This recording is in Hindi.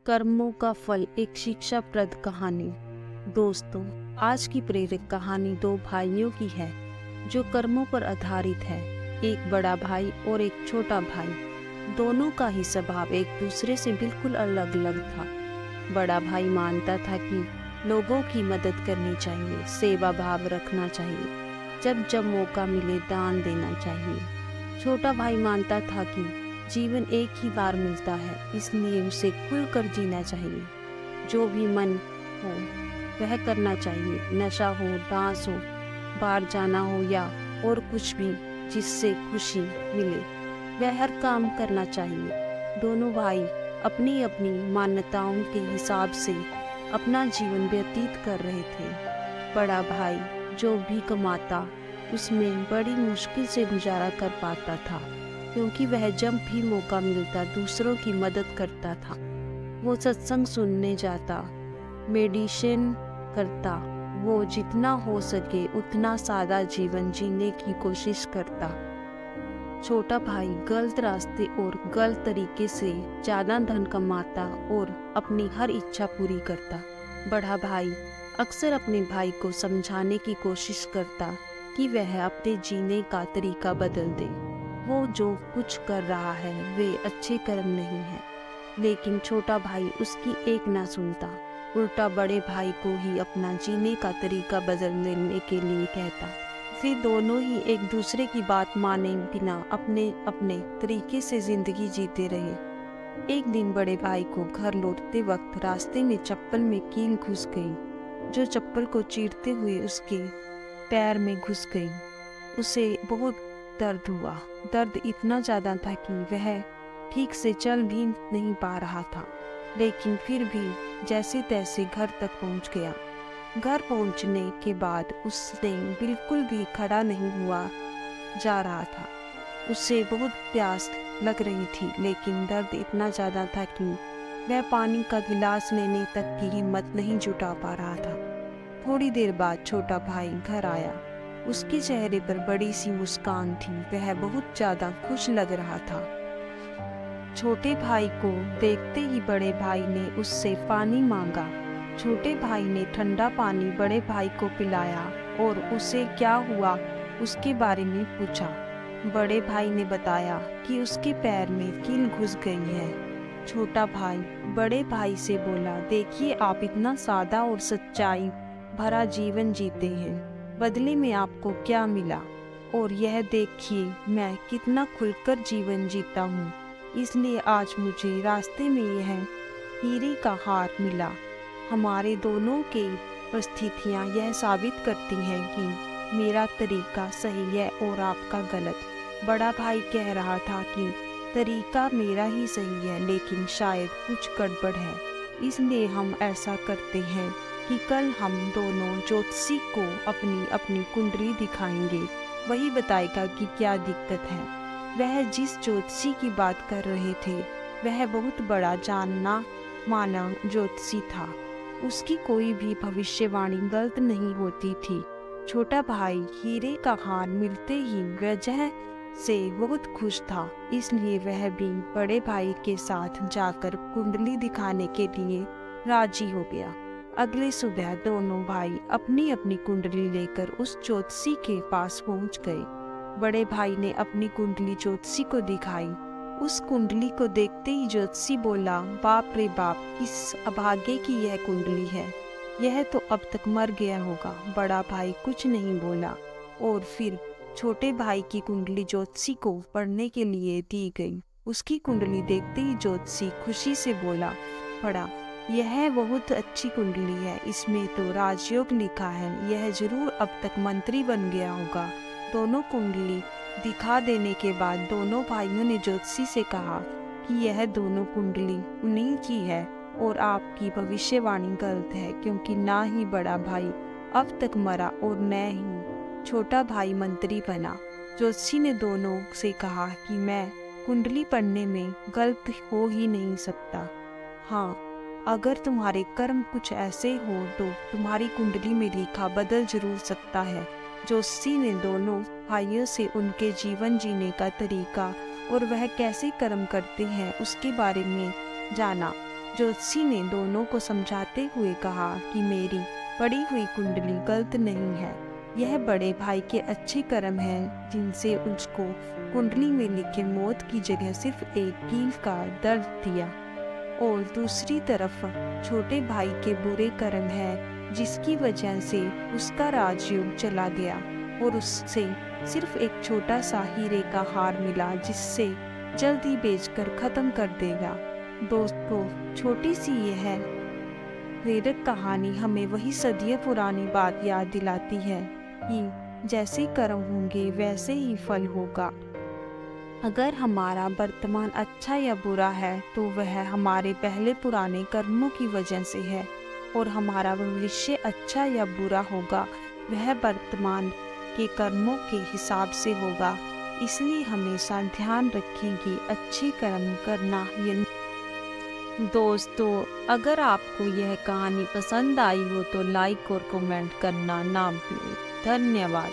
कर्मों का फल, एक शिक्षाप्रद कहानी। दोस्तों, आज की प्रेरक कहानी दो भाइयों की है जो कर्मों पर आधारित है। एक बड़ा भाई और एक छोटा भाई। दोनों का ही स्वभाव एक दूसरे से बिल्कुल अलग अलग था। बड़ा भाई मानता था कि लोगों की मदद करनी चाहिए, सेवा भाव रखना चाहिए, जब जब मौका मिले दान देना चाहिए। छोटा भाई मानता था कि जीवन एक ही बार मिलता है, इसलिए उसे खुलकर जीना चाहिए। जो भी मन हो वह करना चाहिए, नशा हो, डांस हो, बाहर जाना हो या और कुछ भी जिससे खुशी मिले, वह हर काम करना चाहिए। दोनों भाई अपनी अपनी मान्यताओं के हिसाब से अपना जीवन व्यतीत कर रहे थे। बड़ा भाई जो भी कमाता उसमें बड़ी मुश्किल से गुजारा कर पाता था, क्योंकि वह जब भी मौका मिलता दूसरों की मदद करता था। वो सत्संग सुनने जाता, मेडिटेशन करता, वो जितना हो सके उतना सादा जीवन जीने की कोशिश करता। छोटा भाई गलत रास्ते और गलत तरीके से ज्यादा धन कमाता और अपनी हर इच्छा पूरी करता। बड़ा भाई अक्सर अपने भाई को समझाने की कोशिश करता कि वह अपने जीने का तरीका बदल दे। वो जो कुछ कर रहा है वे अच्छे कर्म नहीं है, लेकिन छोटा भाई उसकी एक ना सुनता। उल्टा बड़े भाई को ही अपना जीने का तरीका बदल देने के लिए कहता। फिर दोनों ही एक दूसरे की बात माने बिना अपने अपने तरीके से जिंदगी जीते रहे। एक दिन बड़े भाई को घर लौटते वक्त रास्ते में चप्पल में कील घुस गई, जो चप्पल को चीरते हुए उसके पैर में घुस गई। उसे बहुत दर्द हुआ। दर्द इतना ज़्यादा था कि वह ठीक से चल भी नहीं पा रहा था, लेकिन फिर भी जैसे तैसे घर तक पहुंच गया। घर पहुंचने के बाद उसने बिल्कुल भी खड़ा नहीं हुआ जा रहा था। उसे बहुत प्यास लग रही थी, लेकिन दर्द इतना ज़्यादा था कि वह पानी का गिलास लेने तक की हिम्मत नहीं जुटा पा रहा था। थोड़ी देर बाद छोटा भाई घर आया। उसके चेहरे पर बड़ी सी मुस्कान थी, वह बहुत ज्यादा खुश लग रहा था। छोटे भाई को देखते ही बड़े भाई ने उससे पानी मांगा। छोटे भाई ने ठंडा पानी बड़े भाई को पिलाया और उसे क्या हुआ उसके बारे में पूछा। बड़े भाई ने बताया कि उसके पैर में कील घुस गई है। छोटा भाई बड़े भाई से बोला, देखिए आप इतना सादा और सच्चाई भरा जीवन जीते हैं, बदले में आपको क्या मिला? और यह देखिए मैं कितना खुलकर जीवन जीता हूँ, इसलिए आज मुझे रास्ते में यह हीरे का हार मिला। हमारे दोनों के परिस्थितियाँ यह साबित करती हैं कि मेरा तरीका सही है और आपका गलत। बड़ा भाई कह रहा था कि तरीका मेरा ही सही है, लेकिन शायद कुछ गड़बड़ है, इसलिए हम ऐसा करते हैं कि कल हम दोनों ज्योतिषी को अपनी अपनी कुंडली दिखाएंगे। वही बताएगा कि क्या दिक्कत है। वह जिस ज्योतिषी की बात कर रहे थे वह बहुत बड़ा जानना माना ज्योतिषी था। उसकी कोई भी भविष्यवाणी गलत नहीं होती थी। छोटा भाई हीरे का हार मिलते ही वजह से बहुत खुश था, इसलिए वह भी बड़े भाई के साथ जाकर कुंडली दिखाने के लिए राजी हो गया। अगले सुबह दोनों भाई अपनी अपनी कुंडली लेकर उस ज्योतिषी के पास पहुंच गए। बड़े भाई ने अपनी कुंडली ज्योतिषी को दिखाई। उस कुंडली को देखते ही ज्योतिषी बोला, बाप रे बाप, इस अभागे की यह कुंडली है, यह तो अब तक मर गया होगा। बड़ा भाई कुछ नहीं बोला और फिर छोटे भाई की कुंडली ज्योतिषी को पढ़ने के लिए दी गई। उसकी कुंडली देखते ही ज्योतिषी खुशी से बोला, पढ़ा, यह बहुत अच्छी कुंडली है, इसमें तो राजयोग लिखा है, यह जरूर अब तक मंत्री बन गया होगा। दोनों कुंडली दिखा देने के बाद दोनों भाइयों ने ज्योतिषी से कहा कि यह दोनों कुंडली उन्हीं की है और आपकी भविष्यवाणी गलत है, क्योंकि ना ही बड़ा भाई अब तक मरा और न ही छोटा भाई मंत्री बना। ज्योतिषी ने दोनों से कहा कि मैं कुंडली पढ़ने में गलत हो ही नहीं सकता। हाँ, अगर तुम्हारे कर्म कुछ ऐसे हो तो तुम्हारी कुंडली में लिखा बदल जरूर सकता है। ज्योतिषी ने दोनों भाइयों से उनके जीवन जीने का तरीका और वह कैसे कर्म करते हैं उसके बारे में जाना। ज्योतिषी ने दोनों को समझाते हुए कहा कि मेरी पड़ी हुई कुंडली गलत नहीं है, यह बड़े भाई के अच्छे कर्म हैं जिनसे उसको कुंडली में लिखे मौत की जगह सिर्फ एक कील का दर्द दिया, और दूसरी तरफ छोटे भाई के बुरे कर्म हैं जिसकी वजह से उसका राजयोग चला गया और उससे सिर्फ एक छोटा सा हीरे का हार मिला जिससे जल्द ही बेचकर खत्म कर देगा। दोस्तों, छोटी सी यह प्रेरक कहानी हमें वही सदियों पुरानी बात याद दिलाती है कि जैसे कर्म होंगे वैसे ही फल होगा। अगर हमारा वर्तमान अच्छा या बुरा है तो वह हमारे पहले पुराने कर्मों की वजह से है, और हमारा भविष्य अच्छा या बुरा होगा वह वर्तमान के कर्मों के हिसाब से होगा। इसलिए हमेशा ध्यान रखें कि अच्छे कर्म करना ही। दोस्तों, अगर आपको यह कहानी पसंद आई हो तो लाइक और कमेंट करना ना भूलें। धन्यवाद।